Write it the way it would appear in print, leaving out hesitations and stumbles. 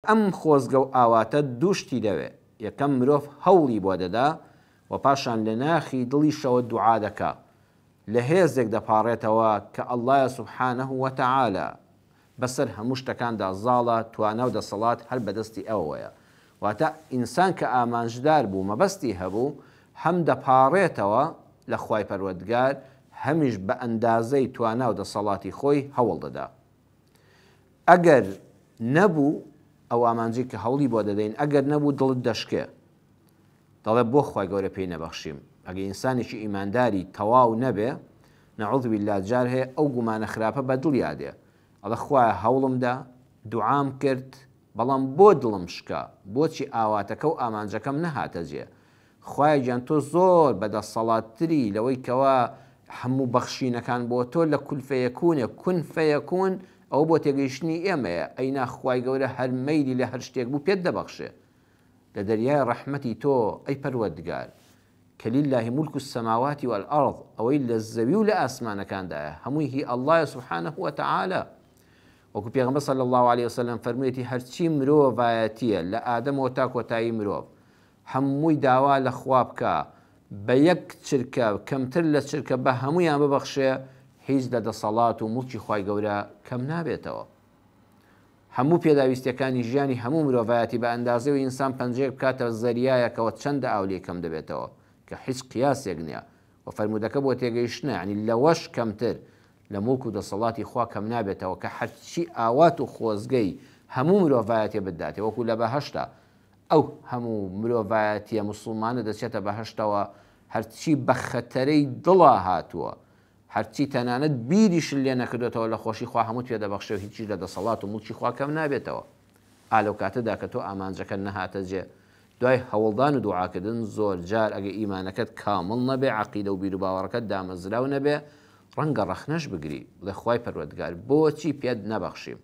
ئەم خۆزگە و ئاواتە دووشتی دەوێت. یەکەم مرۆڤ هەوڵی بۆ دەدا و پاشان لە ناخی دڵیشەوە دوعا دەکا لە هێزێک دەپاڕێتەوە کە ئەڵڵایە سوبحانەه وتەعالە بەسەر هەموو شتەکاندا زاڵە توانە و دەسەڵات هەر بەدەستی ئەوەیە. واتە ئینسان کە ئامانجدار بوو مەبەستی هەبوو هەم دەپاڕێتەوە لە خوای پەروەردگار هەمیش بە ئەندازەی توانە و دەسەڵاتی خۆی هەوڵ دەدا. ئەگەر نەبوو ئەو ئامانجی کە هەوڵی بۆ دەدەین ئەگەر نەبوو دڵت دەشکێ دەڵێ بۆ خوای گەورە پێی نەبەخشیم. ئەگەر ئینسانێکی ئیمانداری تەواو نەبێ نەعوذ بالله جار هەیە ئەو گومانە خراپە بە دڵیا دێ ئەڵێ خوایە هەوڵمدا دوعام کرد بەڵام بۆ دڵم شکا بۆچی ئاواتەکە و ئامانجەکەم نەهاتە جێ. خوایە گیان تۆ زۆر بەدەسەڵاتتری لەوەی کەوا هەموو بەخشینەکان بۆ تۆ لە کول فەیەکوونێ کون فەیەکوون ئەو بۆ تێگەیشتنی ئێمەیە. ئەینا خوای گەورە هەر مەیلی لە هەر شتێک بوو پێت دەبەخشێ لە دەریای ڕەحمەتی تۆ ئەی پەروەردگار کە لیللاهی مولک السەماوات والئەرض ئەوەی لە زەوی و لە ئاسمانەکاندایە هەمووی هی ئەڵڵایە سوبحانەه وتەعالە. وەکو پێغەمبەر صلی الله عليه وسلم فەرموویەتی هەرچی مرۆڤایەتیە لە ئادەمەوە تا کۆتایی مرۆڤ هەمووی داوا لە خوا بکە بە یەک چرکە کەمتر لە چرکە بە هەموویان ببەخشێ هیچ لە دەسەڵات و موڵکی خوای گەورە کەم نابێتەوە. هەموو پێداویستیەکانی ژیانی هەموو مرۆڤایەتی بە ئەندازەی و ئینسان پەنجەیەک بکاتەوە زەریایەکەوە چەندە ئاولێ کەم دەبێتەوە کە هیچ قیاسێک نییە و فەرمودەکە بۆ تێگەیشتنە ینی لەوەش کەمتر لە موڵک و دەسەڵاتی خوا کەم نابێتەوە کە هەرچی ئاوات و خۆزگەی هەموو مرۆڤایەتێ بداتێ وەکو لە بەهەشتا ئەو هەموو مرۆڤایەتیە موسڵمانە دەچێتە بەهەشتەوە هەرچی بە خەتەرەی دڵا هاتووە هەرچی تەنانەت بیریش لێ نەکردێتەوە لە خۆشی خوا هەموو پێ دەبەخشێ و هیچی لە دەسەڵات و موڵکی خوا کەم نابێتەوە. ئالەو کاتەدا کە تۆ ئامانجەکە نەهاتە جێ دوای هەوڵدان و دوعاکردن زۆر جار ئەگە ئیمانەکەت کامڵ نەبێ عەقیدە و بیر و باوەڕەکەت دامەزراو نەبێ ڕەنگە ڕەخنەش بگری لە خوای پەروەردگار بۆچی پێت نەبەخشیم.